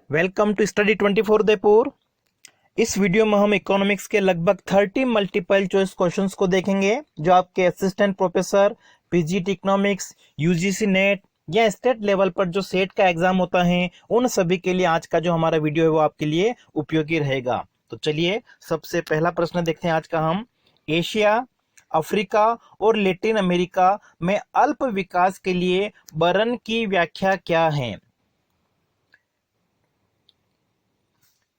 Welcome to study 24 Udaipur. इस video में हम इकोनॉमिक्स के लगभग 30 मल्टीपल चॉइस क्वेश्चंस को देखेंगे जो आपके assistant professor, PGT economics, UGC net या स्टेट लेवल पर जो सेट का एग्जाम होता है उन सभी के लिए आज का जो हमारा वीडियो है वो आपके लिए उपयोगी रहेगा। तो चलिए सबसे पहला प्रश्न देखते हैं आज का हम। एशिया, अफ्रीका और लैटिन अमेरिका में अल्प विकास के लिए बर्न की व्याख्या क्या है?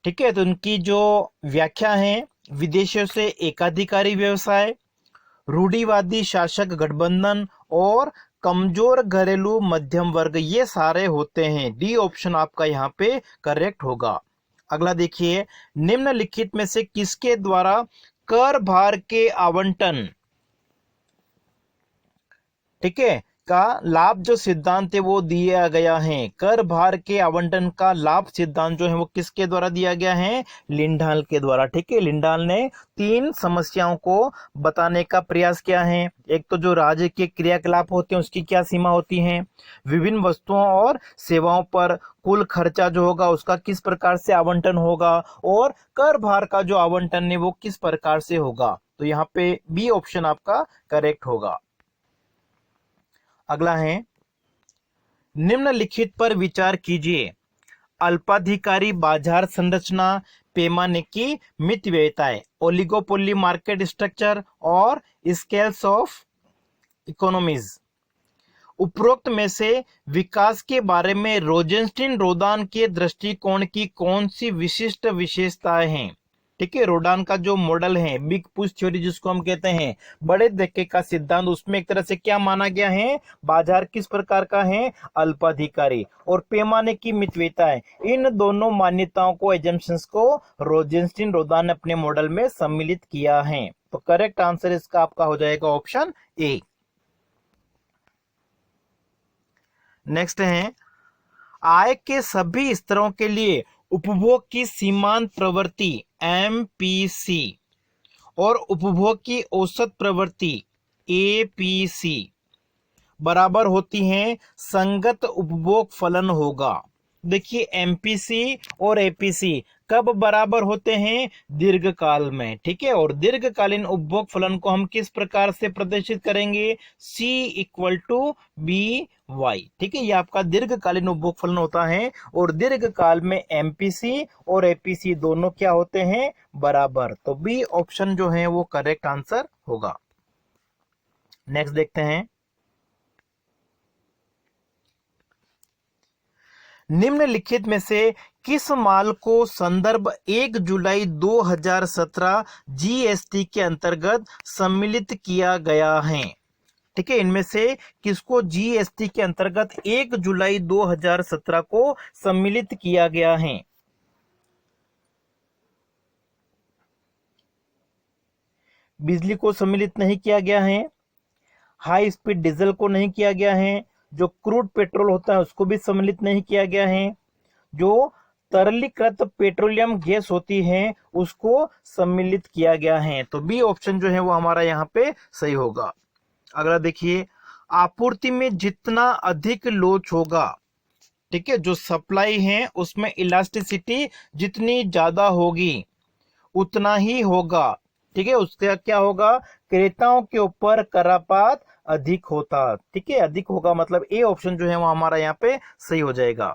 ठीक है, तो उनकी जो व्याख्या है, विदेशों से एकाधिकारी व्यवसाय, रूढ़िवादी शासक गठबंधन और कमजोर घरेलू मध्यम वर्ग, ये सारे होते हैं। डी ऑप्शन आपका यहाँ पे करेक्ट होगा। अगला देखिए, निम्नलिखित में से किसके द्वारा कर भार के आवंटन, ठीक है, का लाभ जो सिद्धांत है वो दिया गया है? कर भार के आवंटन का लाभ सिद्धांत जो है वो किसके द्वारा दिया गया है? लिंडाल के द्वारा। ठीक है, लिंडाल ने 3 समस्याओं को बताने का प्रयास किया है। एक तो जो राज्य के क्रियाकलाप होते हैं उसकी क्या सीमा होती है, विभिन्न वस्तुओं और सेवाओं पर कुल खर्चा जो होगा उसका किस प्रकार से आवंटन होगा, और कर भार का जो आवंटन है वो किस प्रकार से होगा। तो यहाँ पे बी ऑप्शन आपका करेक्ट होगा। अगला है, निम्नलिखित पर विचार कीजिए। अल्पाधिकारी बाजार संरचना, पैमाने की मितव्ययिताएं, ओलिगोपोली मार्केट स्ट्रक्चर और स्केल्स ऑफ इकोनॉमीज। उपरोक्त में से विकास के बारे में रोजेंस्टीन रोदान के दृष्टिकोण की कौन सी विशिष्ट विशेषताएं हैं? ठीक है, रोडान का जो मॉडल है, बिग पुश थ्योरी जिसको हम कहते हैं, बड़े धक्के का सिद्धांत, उसमें एक तरह से क्या माना गया है? बाजार किस प्रकार का है? अल्पाधिकारी। और पैमाने की मितव्ययिताएं, इन दोनों मान्यताओं को, एजम्पशंस को रोजेंस्टीन रोदान ने अपने मॉडल में सम्मिलित किया है। तो करेक्ट आंसर इसका आपका हो जाएगा ऑप्शन ए। नेक्स्ट है, आय के सभी स्तरों के लिए उपभोग की सीमांत प्रवृत्ति एमपीसी और उपभोग की औसत प्रवृत्ति एपीसी बराबर होती हैं, संगत उपभोग फलन होगा। देखिए, एमपीसी और एपीसी कब बराबर होते हैं? दीर्घकाल में। ठीक है, और दीर्घकालीन उपभोग फलन को हम किस प्रकार से प्रदर्शित करेंगे? C equal to B Y. ठीक है, ये आपका दीर्घकालीन उपभोग फलन होता है, और दीर्घकाल में एमपीसी और एपीसी दोनों क्या होते हैं? बराबर। तो बी ऑप्शन जो है वो करेक्ट आंसर होगा। नेक्स्ट देखते हैं, निम्नलिखित में से किस माल को संदर्भ 1 जुलाई 2017 जीएसटी के अंतर्गत सम्मिलित किया गया है? ठीक है, इनमें से किसको जीएसटी के अंतर्गत 1 जुलाई 2017 को सम्मिलित किया गया है? बिजली को सम्मिलित नहीं किया गया है, हाई स्पीड डीजल को नहीं किया गया है, जो क्रूड पेट्रोल होता है उसको भी सम्मिलित नहीं किया गया है, जो तरलीकृत पेट्रोलियम गैस होती है उसको सम्मिलित किया गया है। तो बी ऑप्शन जो है वो हमारा यहाँ पे सही होगा। अगला देखिए, आपूर्ति में जितना अधिक लोच होगा, ठीक है, जो सप्लाई है उसमें इलास्टिसिटी जितनी ज्यादा होगी उतना ही होगा। ठीक है, उससे क्या होगा? क्रेताओं के ऊपर करापात अधिक होता। ठीक है, अधिक होगा, मतलब ए ऑप्शन जो है वो हमारा यहाँ पे सही हो जाएगा।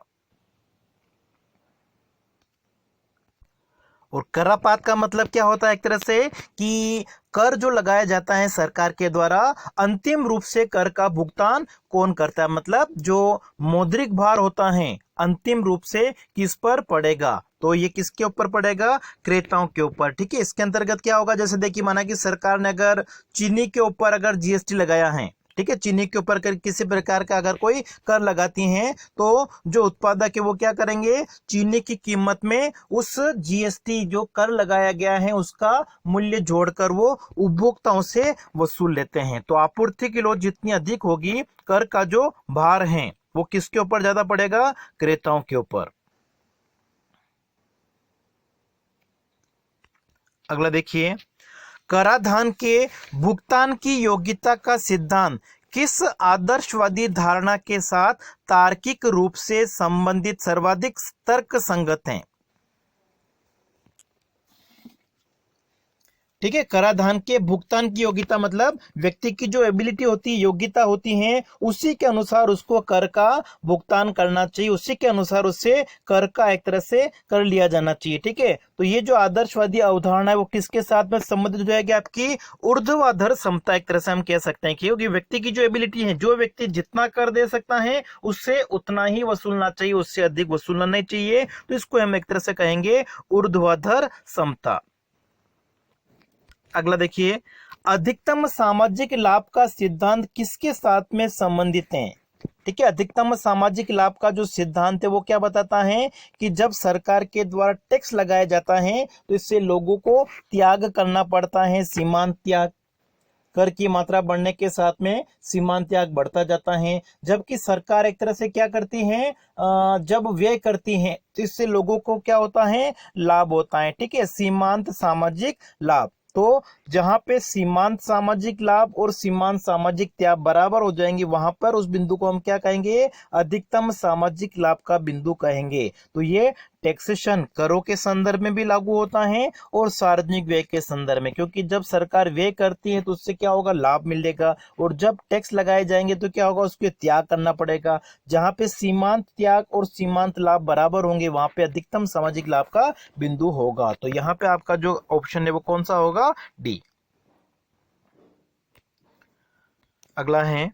और करापात का मतलब क्या होता है? एक तरह से कि कर जो लगाया जाता है सरकार के द्वारा, अंतिम रूप से कर का भुगतान कौन करता है? मतलब जो मौद्रिक भार होता है अंतिम रूप से किस पर पड़ेगा? तो ये किसके ऊपर पड़ेगा? क्रेताओं के ऊपर। ठीक है, इसके अंतर्गत क्या होगा? जैसे देखिए, माना कि सरकार ने अगर चीनी के ऊपर अगर जीएसटी लगाया है, ठीक है, चीनी के ऊपर किसी प्रकार का अगर कोई कर लगाती हैं, तो जो उत्पादक है वो क्या करेंगे? चीनी की कीमत में उस जीएसटी जो कर लगाया गया है उसका मूल्य जोड़कर वो उपभोक्ताओं से वसूल लेते हैं। तो आपूर्ति की लोच जितनी अधिक होगी, कर का जो भार है वो किसके ऊपर ज्यादा पड़ेगा? क्रेताओं के ऊपर। अगला देखिए, कराधान के भुगतान की योग्यता का सिद्धांत किस आदर्शवादी धारणा के साथ तार्किक रूप से संबंधित सर्वाधिक तर्क संगत हैं? ठीक है, कराधान के भुगतान की योग्यता मतलब व्यक्ति की जो एबिलिटी होती है, योग्यता होती है, उसी के अनुसार उसको कर का भुगतान करना चाहिए, उसी के अनुसार उससे कर का एक तरह से कर लिया जाना चाहिए। ठीक है, तो ये जो आदर्शवादी अवधारणा है वो किसके साथ में संबंधित हो जाएगी? आपकी ऊर्ध्वाधर समता, एक तरह से हम कह सकते हैं, क्योंकि व्यक्ति की जो एबिलिटी है, जो व्यक्ति जितना कर दे सकता है उससे उतना ही वसूलना चाहिए, उससे अधिक वसूलना नहीं चाहिए। तो इसको हम एक तरह से कहेंगे ऊर्ध्वाधर समता। अगला देखिए, अधिकतम सामाजिक लाभ का सिद्धांत किसके साथ में संबंधित है? ठीक है, अधिकतम सामाजिक लाभ का जो सिद्धांत है वो क्या बताता है कि जब सरकार के द्वारा टैक्स लगाया जाता है तो इससे लोगों को त्याग करना पड़ता है, सीमांत त्याग। कर की मात्रा बढ़ने के साथ में सीमांत त्याग बढ़ता जाता है, जबकि सरकार एक तरह से क्या करती है, जब व्यय करती है तो इससे लोगों को क्या होता है, लाभ होता है। ठीक है, सीमांत सामाजिक लाभ। तो जहां पे सीमांत सामाजिक लाभ और सीमांत सामाजिक त्याग बराबर हो जाएंगे, वहां पर उस बिंदु को हम क्या कहेंगे, अधिकतम सामाजिक लाभ का बिंदु कहेंगे। तो ये टैक्सेशन करों के संदर्भ में भी लागू होता है और सार्वजनिक व्यय के संदर्भ में, क्योंकि जब सरकार व्यय करती है तो उससे क्या होगा, लाभ मिलेगा, और जब टैक्स लगाए जाएंगे तो क्या होगा, उसके त्याग करना पड़ेगा। जहां पे सीमांत त्याग और सीमांत लाभ बराबर होंगे वहां पे अधिकतम सामाजिक लाभ का बिंदु होगा। तो यहाँ पे आपका जो ऑप्शन है वो कौन सा होगा, डी। अगला है,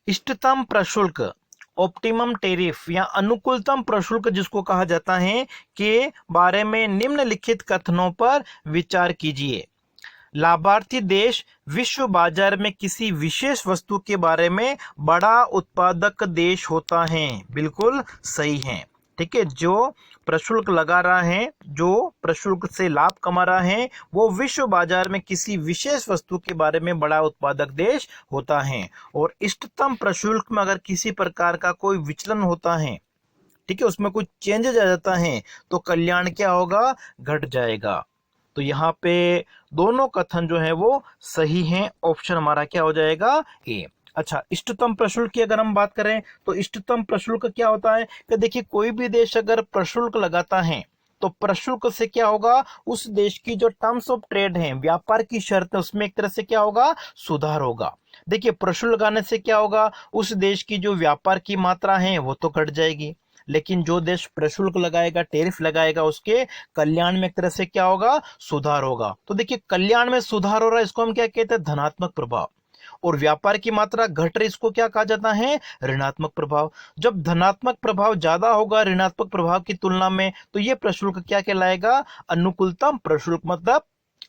इष्टतम प्रशुल्क, ऑप्टिमम टेरिफ या अनुकूलतम प्रशुल्क जिसको कहा जाता है, के बारे में निम्नलिखित कथनों पर विचार कीजिए। लाभार्थी देश विश्व बाजार में किसी विशेष वस्तु के बारे में बड़ा उत्पादक देश होता है। बिल्कुल सही है। ठीक है, जो प्रशुल्क लगा रहा है, जो प्रशुल्क से लाभ कमा रहा है, वो विश्व बाजार में किसी विशेष वस्तु के बारे में बड़ा उत्पादक देश होता है। और इष्टतम प्रशुल्क में अगर किसी प्रकार का कोई विचलन होता है, ठीक है, उसमें कुछ चेंजेस आ जाता है, तो कल्याण क्या होगा, घट जाएगा। तो यहाँ पे दोनों कथन जो है वो सही हैं। ऑप्शन हमारा क्या हो जाएगा, ए। अच्छा, इष्टतम प्रशुल्क की अगर हम बात करें तो इष्टतम प्रशुल्क क्या होता है कि देखिए, कोई भी देश अगर प्रशुल्क लगाता है तो प्रशुल्क से क्या होगा, उस देश की जो टर्म्स ऑफ ट्रेड है, व्यापार की शर्तें, उसमें एक तरह से क्या होगा, सुधार होगा। देखिए, प्रशुल्क लगाने से क्या होगा, उस देश की जो व्यापार की मात्रा है वो तो घट जाएगी, लेकिन जो देश प्रशुल्क लगाएगा, टैरिफ लगाएगा, उसके कल्याण में एक तरह से क्या होगा, सुधार होगा। तो देखिए, कल्याण में सुधार हो रहा है, इसको हम क्या कहते हैं, धनात्मक प्रभाव। और व्यापार की मात्रा घट रही, इसको क्या कहा जाता है, ऋणात्मक प्रभाव। जब धनात्मक प्रभाव ज्यादा होगा ऋणात्मक प्रभाव की तुलना में, तो ये प्रशुल्क क्या कहलाएगा, अनुकूलतम प्रशुल्क। मतलब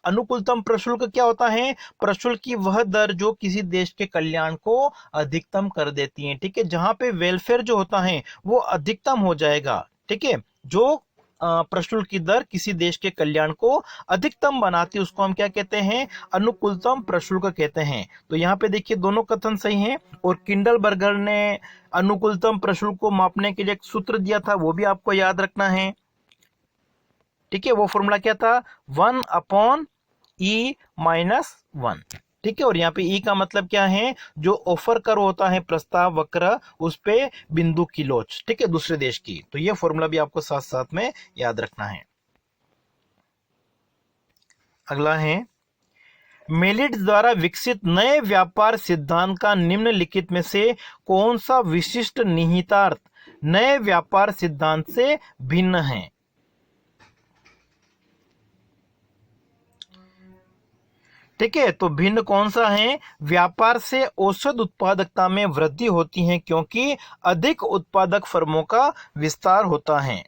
अनुकूलतम प्रशुल्क क्या होता है, प्रशुल्क की वह दर जो किसी देश के कल्याण को अधिकतम कर देती है। ठीक है, जहां पे वेलफेयर जो होता है वो अधिकतम हो जाएगा। ठीक है, जो प्रशुल्क की दर किसी देश के कल्याण को अधिकतम बनाती है, उसको हम क्या कहते हैं, अनुकूलतम प्रशुल्क कहते हैं। तो यहाँ पे देखिए, दोनों कथन सही हैं। और किंडलबर्गर ने अनुकूलतम प्रशुल्क को मापने के लिए एक सूत्र दिया था, वो भी आपको याद रखना है। ठीक है, वो फॉर्मूला क्या था, 1/E-1। ठीक है, और यहाँ पे ई का मतलब क्या है, जो ऑफर कर होता है, प्रस्ताव वक्र, उस पे बिंदु की लोच, ठीक है, दूसरे देश की। तो ये फॉर्मूला भी आपको साथ साथ में याद रखना है। अगला है, मेलिट द्वारा विकसित नए व्यापार सिद्धांत का निम्नलिखित में से कौन सा विशिष्ट निहितार्थ नए व्यापार सिद्धांत से भिन्न है? ठीक है, तो भिन्न कौन सा है, व्यापार से औसत उत्पादकता में वृद्धि होती है क्योंकि अधिक उत्पादक फर्मों का विस्तार होता है।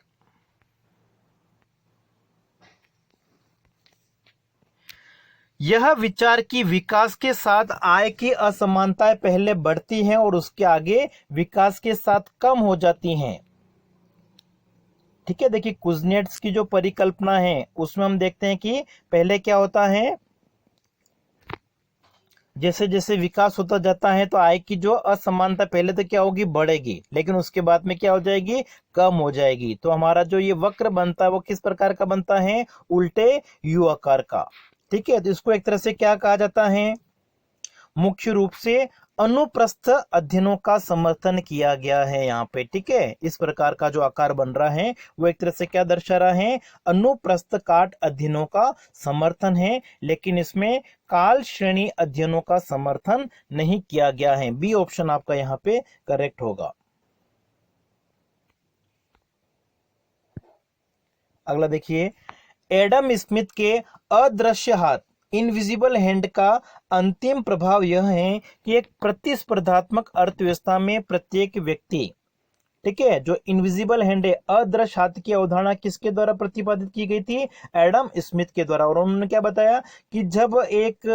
यह विचार कि विकास के साथ आय की असमानताएं पहले बढ़ती हैं और उसके आगे विकास के साथ कम हो जाती हैं। ठीक है, देखिए, कुजनेट्स की जो परिकल्पना है उसमें हम देखते हैं कि पहले क्या होता है, जैसे जैसे विकास होता जाता है तो आय की जो असमानता पहले तो क्या होगी, बढ़ेगी, लेकिन उसके बाद में क्या हो जाएगी, कम हो जाएगी। तो हमारा जो ये वक्र बनता है वो किस प्रकार का बनता है, उल्टे यू आकार का। ठीक है, तो इसको एक तरह से क्या कहा जाता है, मुख्य रूप से अनुप्रस्थ अध्ययनों का समर्थन किया गया है यहाँ पे, ठीक है। इस प्रकार का जो आकार बन रहा है वो एक तरह से क्या दर्शा रहा है, अनुप्रस्थ काट अध्ययनों का समर्थन है, लेकिन इसमें काल श्रेणी अध्ययनों का समर्थन नहीं किया गया है। बी ऑप्शन आपका यहाँ पे करेक्ट होगा। अगला देखिए, एडम स्मिथ के अदृश्य हाथ, इनविजिबल हैंड का अंतिम प्रभाव यह है कि एक प्रतिस्पर्धात्मक अर्थव्यवस्था में प्रत्येक व्यक्ति, ठीक है, जो इनविजिबल हैंड है, अदृश्य हाथ की अवधारणा किसके द्वारा प्रतिपादित की गई थी, एडम स्मिथ के द्वारा। और उन्होंने क्या बताया कि जब एक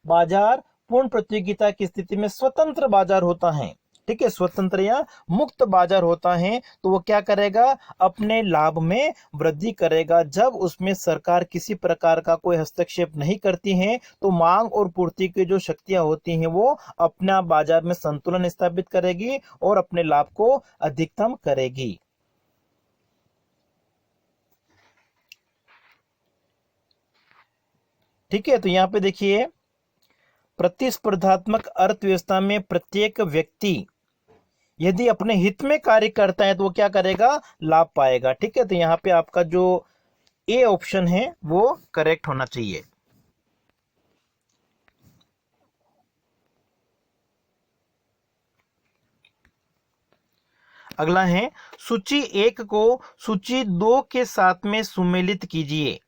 बाजार पूर्ण प्रतियोगिता की स्थिति में स्वतंत्र बाजार होता है, ठीक है, स्वतंत्र या मुक्त बाजार होता है, तो वो क्या करेगा, अपने लाभ में वृद्धि करेगा। जब उसमें सरकार किसी प्रकार का कोई हस्तक्षेप नहीं करती है तो मांग और पूर्ति की जो शक्तियां होती हैं वो अपना बाजार में संतुलन स्थापित करेगी और अपने लाभ को अधिकतम करेगी। ठीक है, तो यहां पे देखिए, प्रतिस्पर्धात्मक अर्थव्यवस्था में प्रत्येक व्यक्ति यदि अपने हित में कार्य करता है तो वो क्या करेगा, लाभ पाएगा। ठीक है, तो यहाँ पे आपका जो ए ऑप्शन है वो करेक्ट होना चाहिए। अगला है, सूची 1 को सूची 2 के साथ में सुमेलित कीजिए।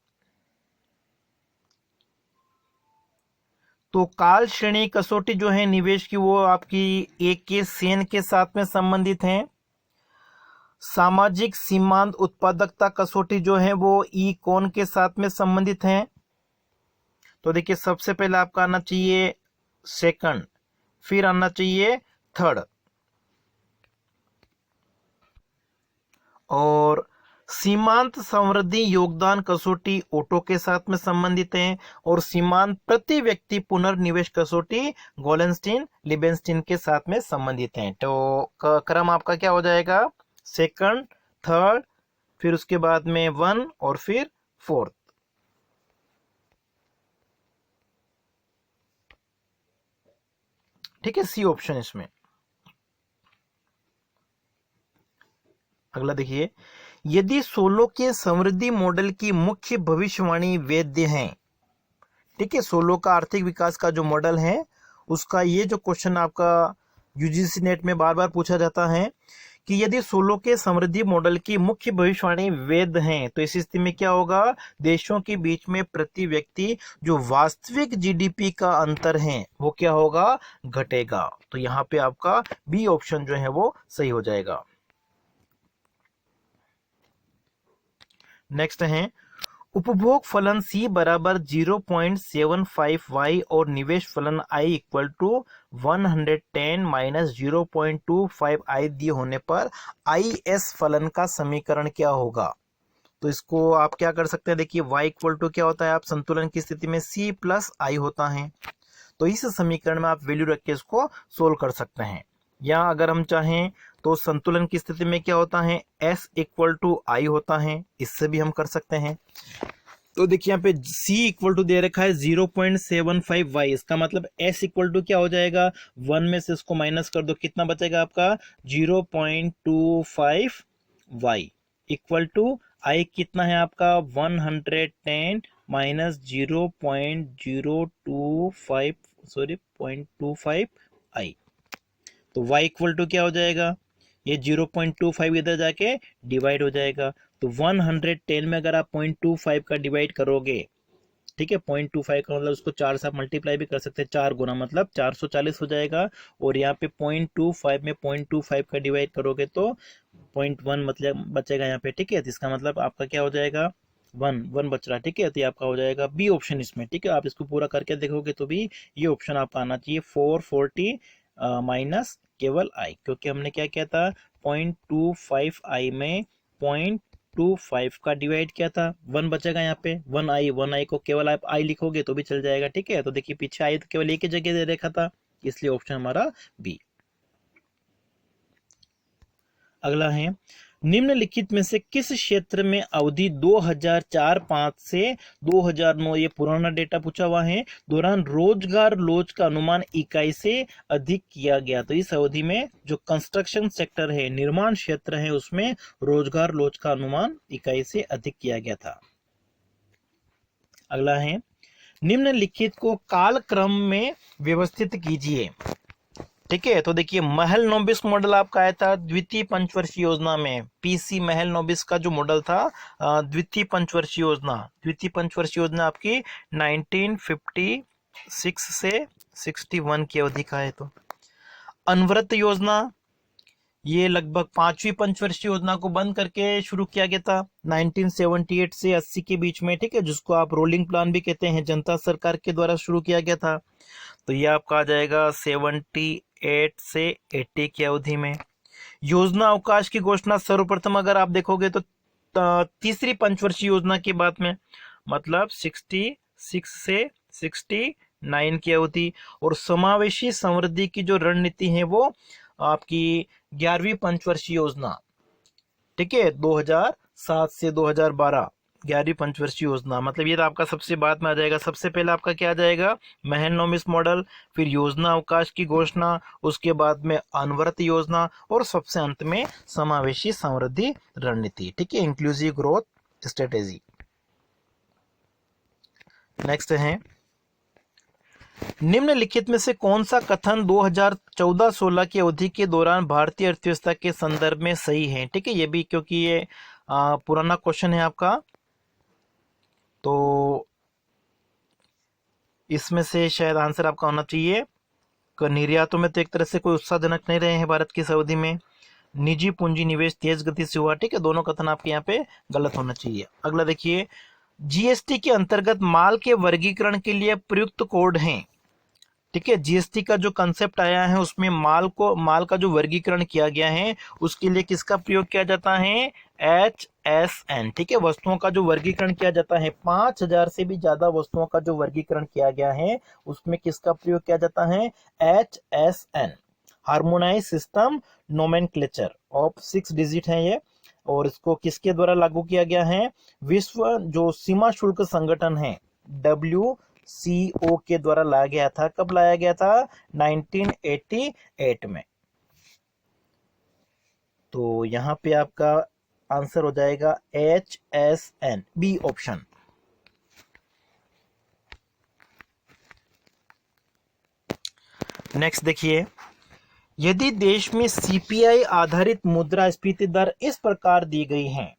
तो काल श्रेणी कसौटी जो है निवेश की, वो आपकी एक के सेन के साथ में संबंधित है। सामाजिक सीमांत उत्पादकता कसौटी जो है वो ई कौन के साथ में संबंधित है। तो देखिए, सबसे पहले आपका आना चाहिए सेकंड, फिर आना चाहिए थर्ड, और सीमांत समृद्धि योगदान कसौटी ओटो के साथ में संबंधित है, और सीमांत प्रति व्यक्ति पुनर्निवेश कसौटी गोलेनस्टीन लिबेनस्टीन के साथ में संबंधित है। तो क्रम आपका क्या हो जाएगा, सेकंड, थर्ड, फिर उसके बाद में 1 और फिर 4th। ठीक है, सी ऑप्शन इसमें। अगला देखिए, यदि सोलो के समृद्धि मॉडल की मुख्य भविष्यवाणी वैध है, ठीक है, सोलो का आर्थिक विकास का जो मॉडल है उसका ये जो क्वेश्चन आपका यूजीसी नेट में बार बार पूछा जाता है कि यदि सोलो के समृद्धि मॉडल की मुख्य भविष्यवाणी वैध है तो इस स्थिति में क्या होगा, देशों के बीच में प्रति व्यक्ति जो वास्तविक जीडीपी का अंतर है वो क्या होगा, घटेगा। तो यहाँ पे आपका बी ऑप्शन जो है वो सही हो जाएगा। नेक्स्ट है, उपभोग फलन C बराबर 0.75y और निवेश फलन I equal to 110 minus 0.25I दिए होने पर IS फलन का समीकरण क्या होगा। तो इसको आप क्या कर सकते हैं, देखिए y इक्वल टू क्या होता है, आप संतुलन की स्थिति में C प्लस I होता है, तो इस समीकरण में आप वैल्यू रख के इसको सोल्व कर सकते हैं। या अगर हम चाहें तो संतुलन की स्थिति में क्या होता है, S इक्वल टू I होता है, इससे भी हम कर सकते हैं। तो देखिए यहाँ पे C इक्वल टू दे रखा है 0.75y, इसका मतलब S इक्वल टू क्या हो जाएगा, 1 में से इसको माइनस कर दो, कितना बचेगा आपका 0.25y इक्वल टू I कितना है आपका 110 माइनस 0.025 सॉरी 0.25i। तो y इक्वल टू क्या हो जाएगा, ये 0.25 इधर जाके डिवाइड हो जाएगा। तो 110 में अगर आप 0.25 का डिवाइड करोगे, ठीक है, 0.25 का मतलब उसको 4 से आप मल्टीप्लाई भी कर सकते हैं, 4 गुना मतलब 440 हो जाएगा। और यहाँ पे 0.25 में 0.25 का डिवाइड करोगे तो 0.1 मतलब बचेगा यहाँ पे, ठीक है। तो इसका मतलब आपका क्या हो जाएगा, 1 बच रहा, ठीक है। तो ये आपका हो जाएगा बी ऑप्शन इसमें, ठीक है। आप इसको पूरा करके देखोगे तो भी ये ऑप्शन आपका आना चाहिए 440 माइनस केवल आई, क्योंकि हमने क्या किया था 0.25i में 0.25 का डिवाइड किया था, 1 बचेगा यहाँ पे 1i को केवल आप i लिखोगे तो भी चल जाएगा, ठीक है। तो देखिए पीछे आई तो केवल एक ही जगह दे रखा था, इसलिए ऑप्शन हमारा बी। अगला है, निम्नलिखित में से किस क्षेत्र में अवधि 2004-5 से 2009, ये पुराना डेटा पूछा हुआ है, दौरान रोजगार लोच का अनुमान इकाई से अधिक किया गया? तो इस अवधि में जो कंस्ट्रक्शन सेक्टर है, निर्माण क्षेत्र है, उसमें रोजगार लोच का अनुमान इकाई से अधिक किया गया था। अगला है, निम्नलिखित को कालक्रम में व्यवस्थित कीजिए। ठीक है, तो देखिए महल नोबिस मॉडल आपका आया था द्वितीय पंचवर्षीय योजना में। पीसी महल नोबिस का जो मॉडल था द्वितीय पंचवर्षीय योजना आपकी 1956 से 61 की अवधि का है। तो अनवरत योजना, ये लगभग 5वीं पंचवर्षीय योजना को बंद करके शुरू किया गया था 1978 से 80 के बीच में। ठीक है, जिसको आप रोलिंग प्लान भी कहते हैं, जनता सरकार के द्वारा शुरू किया गया था। तो ये आपका आ जाएगा 78 से 80 की अवधि में। योजना अवकाश की घोषणा सर्वप्रथम अगर आप देखोगे तो तीसरी पंचवर्षीय योजना के बाद में, मतलब 66 से 69 की अवधि। और समावेशी समृद्धि की जो रणनीति है वो आपकी 11वीं पंचवर्षीय योजना। ठीक है, 2007 से 2012 11वीं पंचवर्षीय योजना। मतलब ये तो आपका सबसे बाद में आ जाएगा। सबसे पहले आपका क्या आ जाएगा, महल नोबिस मॉडल, फिर योजना अवकाश की घोषणा, उसके बाद में अनवरत योजना, और सबसे अंत में समावेशी समृद्धि रणनीति। ठीक है, इंक्लूसिव ग्रोथ स्ट्रेटेजी। नेक्स्ट है, निम्नलिखित में से कौन सा कथन 2014-16 की अवधि के दौरान भारतीय अर्थव्यवस्था के संदर्भ में सही है? ठीक है, ये भी क्योंकि ये पुराना क्वेश्चन है आपका, तो इसमें से शायद आंसर आपका होना चाहिए कि निर्यातों में तो एक तरह से कोई उत्साहजनक नहीं रहे हैं भारत की इस अवधि में। निजी पूंजी निवेश तेज गति से हुआ। ठीक है, दोनों कथन आपके यहाँ पे गलत होना चाहिए। अगला देखिए, जीएसटी के अंतर्गत माल के वर्गीकरण के लिए प्रयुक्त कोड हैं। ठीक है, जीएसटी का जो कंसेप्ट आया है उसमें माल का जो वर्गीकरण किया गया है उसके लिए किसका प्रयोग किया जाता है, HSN। ठीक है, वस्तुओं का जो वर्गीकरण किया जाता है, 5000 से भी ज्यादा वस्तुओं का जो वर्गीकरण किया गया है उसमें किसका प्रयोग किया जाता है, HSN, harmonise system nomenclature of 6 digit है ये। और इसको किसके द्वारा लागू किया गया है, विश्व जो सीमा शुल्क संगठन है WCO के द्वारा लाया गया था। कब लाया गया था, 1988 में। तो यहां पे आपका आंसर हो जाएगा HSN, बी ऑप्शन। नेक्स्ट देखिए, यदि देश में CPI आधारित मुद्रास्फीति दर इस प्रकार दी गई है,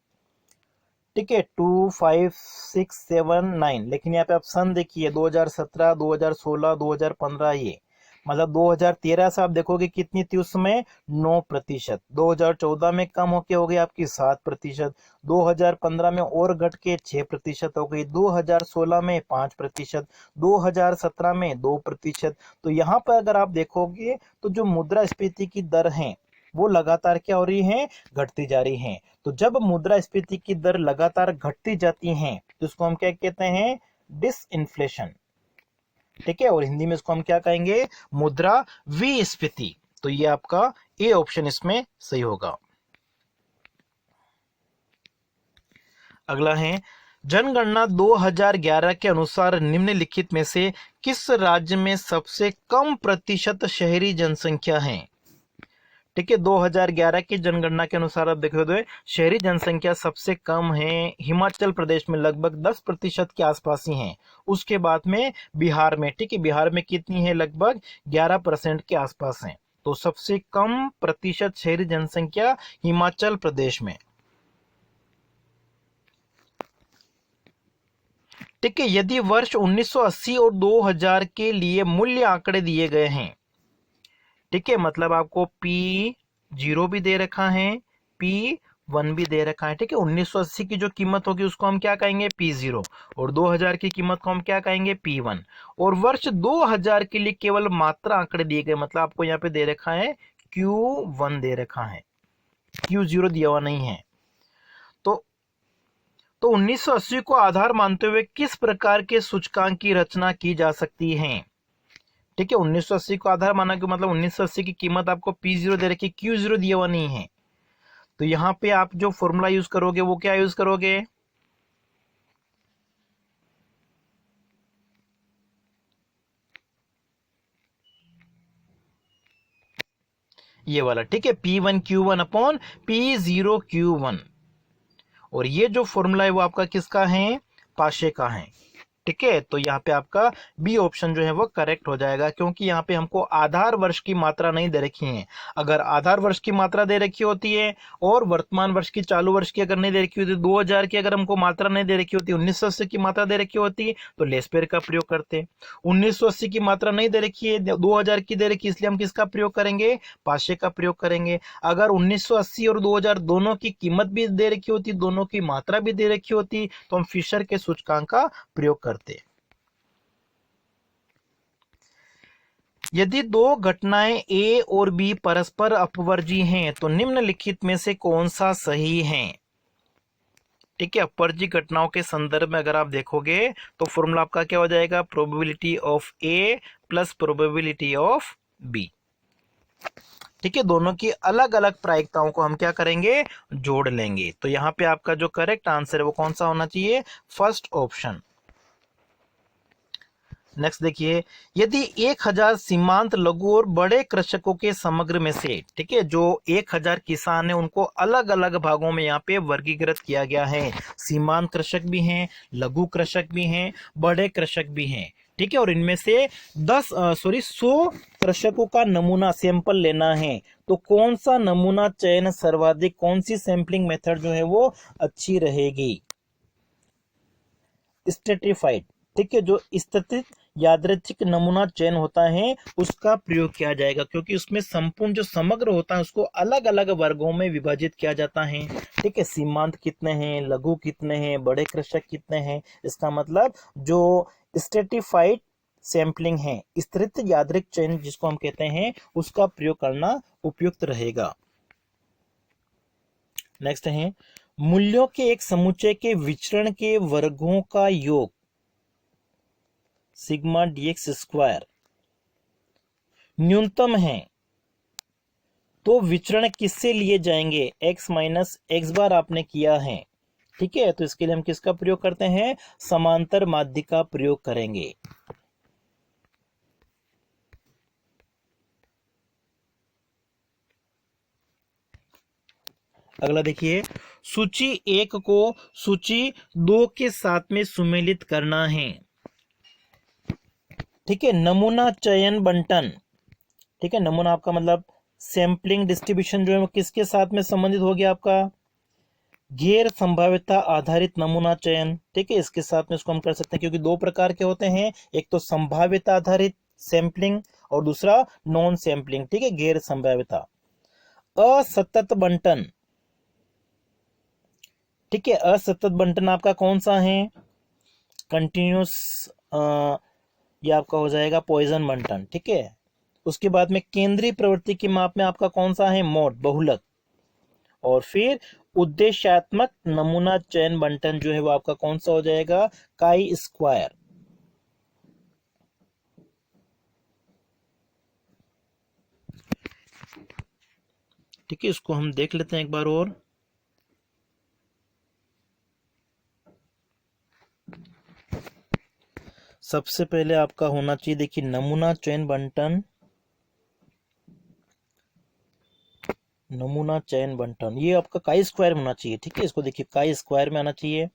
ठीक है 25679, लेकिन यहाँ पे आप सन देखिए 2017, 2016, 2015, ये मतलब 2013 से आप देखोगे कितनी थी उस समय, 9%। 2014 में कम होके हो गई आपकी 7%, 2015 में और घट के 6% हो गई, 2016 में 5%, 2017 में 2%। तो यहाँ पर अगर आप देखोगे तो जो मुद्रास्फीति की दर है वो लगातार क्या हो रही है, घटती जा रही है। तो जब मुद्रास्फीति की दर लगातार घटती जाती है तो इसको हम क्या कहते हैं, डिसइंफ्लेशन। ठीक है, और हिंदी में इसको हम क्या कहेंगे, मुद्रा विस्फीति। तो ये आपका ए ऑप्शन इसमें सही होगा। अगला है, जनगणना 2011 के अनुसार निम्नलिखित में से किस राज्य में सबसे कम प्रतिशत शहरी जनसंख्या है? ठीक है, 2011 की जनगणना के अनुसार आप देख रहे हो शहरी जनसंख्या सबसे कम है हिमाचल प्रदेश में, लगभग 10% के आसपास ही है। उसके बाद में बिहार में, ठीक है, बिहार में कितनी है, लगभग 11% के आसपास है। तो सबसे कम प्रतिशत शहरी जनसंख्या हिमाचल प्रदेश में। ठीक है, यदि वर्ष 1980 और 2000 के लिए मूल्य आंकड़े दिए गए हैं, ठीक है, मतलब आपको P0 भी दे रखा है, P1 भी दे रखा है। ठीक है, 1980 की जो कीमत होगी उसको हम क्या कहेंगे, P0, और 2000 की कीमत को हम क्या कहेंगे, P1। और वर्ष 2000 के लिए केवल मात्रा आंकड़े दिए गए, मतलब आपको यहाँ पे दे रखा है Q1 दे रखा है, Q0 दिया हुआ नहीं है। तो 1980 को आधार मानते हुए किस प्रकार के सूचकांक की रचना की जा सकती है? ठीक है, 1980 को आधार माना कि मतलब 1980 की कीमत आपको P0 दे रखी, Q0 दिया हुआ नहीं है। तो यहाँ पे आप जो फॉर्मूला यूज करोगे वो क्या यूज करोगे, ये वाला, ठीक है, P1Q1 अपॉन P0Q1। और ये जो फॉर्मूला है वो आपका किसका है, पाशे का है। ठीक है, तो यहाँ पे आपका बी ऑप्शन जो है वो करेक्ट हो जाएगा, क्योंकि यहाँ पे हमको आधार वर्ष की मात्रा नहीं दे रखी है। अगर आधार वर्ष की मात्रा दे रखी होती है और वर्तमान वर्ष की, चालू वर्ष की अगर नहीं दे रखी होती, 2000 की अगर हमको मात्रा नहीं दे रखी होती, 1980 की मात्रा दे रखी होती तो लेसपेयर का प्रयोग करते। 1980 की मात्रा नहीं दे रखी है, 2000 की दे रखी, इसलिए हम किसका प्रयोग करेंगे, पाशे का प्रयोग करेंगे। अगर 1980 और 2000 दोनों की कीमत भी दे रखी होती, दोनों की मात्रा भी दे रखी होती, तो हम फिशर के सूचकांक का प्रयोग करते। यदि दो घटनाएं ए और बी परस्पर अपवर्जी हैं तो निम्नलिखित में से कौन सा सही है। ठीक है, अपवर्जी घटनाओं के संदर्भ में अगर आप देखोगे तो फॉर्मूला आपका क्या हो जाएगा, probability of A plus probability of B. ठीक है, दोनों की अलग अलग प्रायिकताओं को हम क्या करेंगे, जोड़ लेंगे। तो यहाँ पे आपका जो करेक्ट आंसर है वो कौन सा होना चाहिए, फर्स्ट ऑप्शन। नेक्स्ट देखिए, यदि 1000 सीमांत लघु और बड़े कृषकों के समग्र में से, ठीक है, जो 1000 किसान है उनको अलग अलग भागों में यहाँ पे वर्गीकृत किया गया है। सीमांत कृषक भी हैं, लघु कृषक भी हैं, बड़े कृषक भी हैं। ठीक है, और इनमें से 100 कृषकों का नमूना सैंपल लेना है, तो कौन सा नमूना चयन सर्वाधिक, कौन सी सैंपलिंग मेथड जो है वो अच्छी रहेगी, स्ट्रेटिफाइड। ठीक है, जो स्थितिज यादृच्छिक नमूना चयन होता है उसका प्रयोग किया जाएगा, क्योंकि उसमें संपूर्ण जो समग्र होता है उसको अलग अलग वर्गों में विभाजित किया जाता है। ठीक है, सीमांत कितने हैं, लघु कितने हैं, बड़े कृषक कितने हैं, इसका मतलब जो स्ट्रेटिफाइड सैंपलिंग है, स्थितिज यादृच्छिक चयन जिसको हम कहते हैं, उसका प्रयोग करना उपयुक्त रहेगा। नेक्स्ट है, मूल्यों के एक समुच्चय के विचरण के वर्गों का योग सिग्मा dx स्क्वायर न्यूनतम है, तो विचरण किससे लिए जाएंगे, x माइनस एक्स बार आपने किया है। ठीक है, तो इसके लिए हम किसका प्रयोग करते हैं, समांतर माध्य का प्रयोग करेंगे। अगला देखिए, सूची 1 को सूची 2 के साथ में सुमेलित करना है। ठीक है, नमूना चयन बंटन। ठीक है, नमूना आपका मतलब सैंपलिंग डिस्ट्रीब्यूशन जो है वो किसके साथ में संबंधित हो गया, आपका गैर संभाव्यता आधारित नमूना चयन। ठीक है, इसके साथ में इसको हम कर सकते हैं, क्योंकि दो प्रकार के होते हैं, एक तो संभाव्यता आधारित सैंपलिंग और दूसरा नॉन सैंपलिंग। ठीक है, गैर संभाव्यता। असतत बंटन। ठीक है, असतत बंटन आपका कौन सा है, कंटिन्यूस, ये आपका हो जाएगा पॉइजन बंटन। ठीक है, उसके बाद में केंद्रीय प्रवृत्ति की माप में आपका कौन सा है, मोड, बहुलक। और फिर उद्देश्यात्मक नमूना चयन बंटन जो है वो आपका कौन सा हो जाएगा, काई स्क्वायर। ठीक है, इसको हम देख लेते हैं एक बार और। सबसे पहले आपका होना चाहिए, देखिए, नमूना चयन बंटन, नमूना चयन बंटन ये आपका काई स्क्वायर में होना चाहिए। ठीक है, इसको देखिए काई स्क्वायर में आना चाहिए।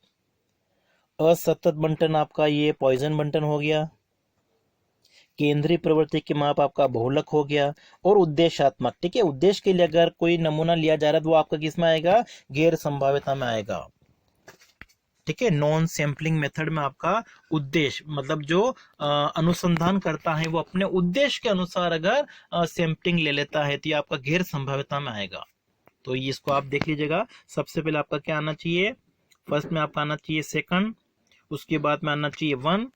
असतत बंटन आपका ये पॉइजन बंटन हो गया, केंद्रीय प्रवृत्ति की माप आपका बहुलक हो गया, और उद्देश्यात्मक। ठीक है, उद्देश्य के लिए अगर कोई नमूना लिया जा रहा है तो वो आपका किस में आएगा, गैर संभाव्यता में आएगा। ठीक है, नॉन सैंपलिंग मेथड में आपका उद्देश्य मतलब जो अनुसंधान करता है वो अपने उद्देश्य के अनुसार अगर सैंपलिंग ले लेता है तो ये आपका गैर संभाव्यता में आएगा। तो ये इसको आप देख लीजिएगा। सबसे पहले आपका क्या आना चाहिए, फर्स्ट में आपका आना चाहिए सेकंड, उसके बाद में आना चाहिए 1,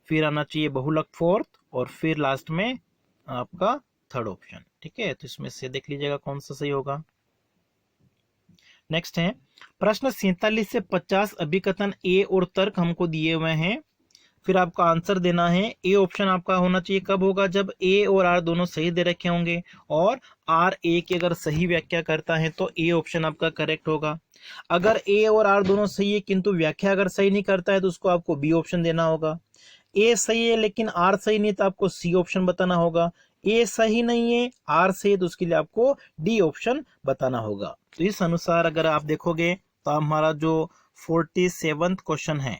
फिर आना चाहिए बहुलक 4th, और फिर लास्ट में आपका थर्ड ऑप्शन। ठीक है, तो इसमें से देख लीजिएगा कौन सा सही होगा। नेक्स्ट है प्रश्न 47 से 50 अभिकथन ए और तर्क हमको दिए हुए हैं। फिर आपका आंसर देना है। ए ऑप्शन आपका होना चाहिए कब होगा, जब ए और आर दोनों सही दे रखे होंगे और आर ए की अगर सही व्याख्या करता है तो ए ऑप्शन आपका करेक्ट होगा। अगर ए और आर दोनों सही है किंतु व्याख्या अगर सही नहीं करता है तो उसको आपको बी ऑप्शन देना होगा। ए सही है लेकिन आर सही नहीं तो आपको सी ऑप्शन बताना होगा। ए सही नहीं है, आर सही है, तो उसके लिए आपको डी ऑप्शन बताना होगा। तो इस अनुसार अगर आप देखोगे तो हमारा जो 47वां क्वेश्चन है,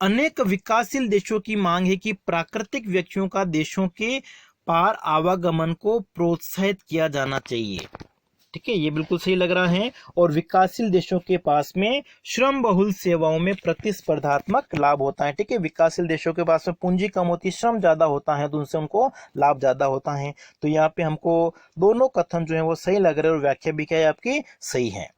अनेक विकासशील देशों की मांग है कि प्राकृतिक व्यक्तियों का देशों के पार आवागमन को प्रोत्साहित किया जाना चाहिए। ठीक है, ये बिल्कुल सही लग रहा है। और विकासशील देशों के पास में श्रम बहुल सेवाओं में प्रतिस्पर्धात्मक लाभ होता है। ठीक है, विकासशील देशों के पास में पूंजी कम होती है, श्रम ज्यादा होता है, तो उनसे उनको लाभ ज्यादा होता है। तो यहाँ पे हमको दोनों कथन जो है वो सही लग रहे हैं और व्याख्या भी क्या है आपकी सही है।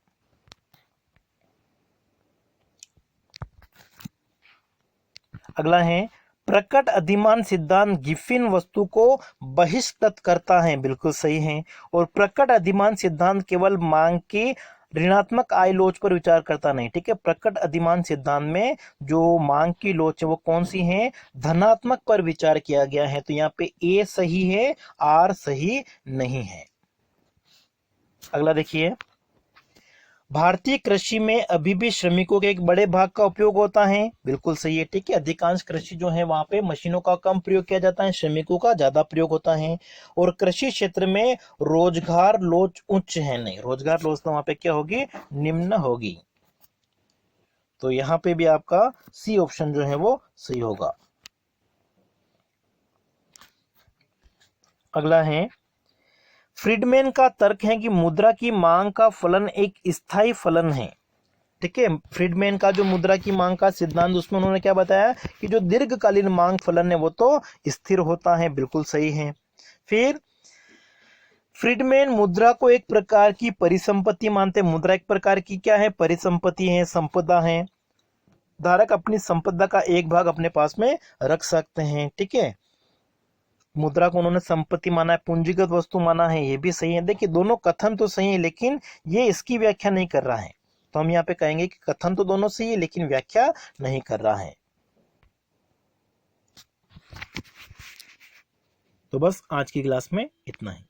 अगला है, प्रकट अधिमान सिद्धांत गिफिन वस्तु को बहिष्कृत करता है, बिल्कुल सही है। और प्रकट अधिमान सिद्धांत केवल मांग की ऋणात्मक आय लोच पर विचार करता नहीं। ठीक है, प्रकट अधिमान सिद्धांत में जो मांग की लोच है वो कौन सी है, धनात्मक पर विचार किया गया है। तो यहाँ पे ए सही है, आर सही नहीं है। अगला देखिए, भारतीय कृषि में अभी भी श्रमिकों के एक बड़े भाग का उपयोग होता है, बिल्कुल सही है। ठीक है, अधिकांश कृषि जो है वहां पे मशीनों का कम प्रयोग किया जाता है, श्रमिकों का ज्यादा प्रयोग होता है। और कृषि क्षेत्र में रोजगार लोच उच्च है, नहीं, रोजगार लोच तो वहां पे क्या होगी, निम्न होगी। तो यहाँ पे भी आपका सी ऑप्शन जो है वो सही होगा। अगला है, फ्रीडमैन का तर्क है कि मुद्रा की मांग का फलन एक स्थायी फलन है। ठीक है, फ्रीडमैन का जो मुद्रा की मांग का सिद्धांत, उसमें उन्होंने क्या बताया कि जो दीर्घकालीन मांग फलन है वो तो स्थिर होता है, बिल्कुल सही है। फिर फ्रीडमैन मुद्रा को एक प्रकार की परिसंपत्ति मानते हैं। मुद्रा एक प्रकार की क्या है, परिसंपत्ति है, संपदा है। धारक अपनी संपदा का एक भाग अपने पास में रख सकते हैं। ठीक है, मुद्रा को उन्होंने संपत्ति माना है, पूंजीगत वस्तु माना है, ये भी सही है। देखिए दोनों कथन तो सही है लेकिन ये इसकी व्याख्या नहीं कर रहा है, तो हम यहाँ पे कहेंगे कि कथन तो दोनों सही है लेकिन व्याख्या नहीं कर रहा है। तो बस आज की क्लास में इतना ही।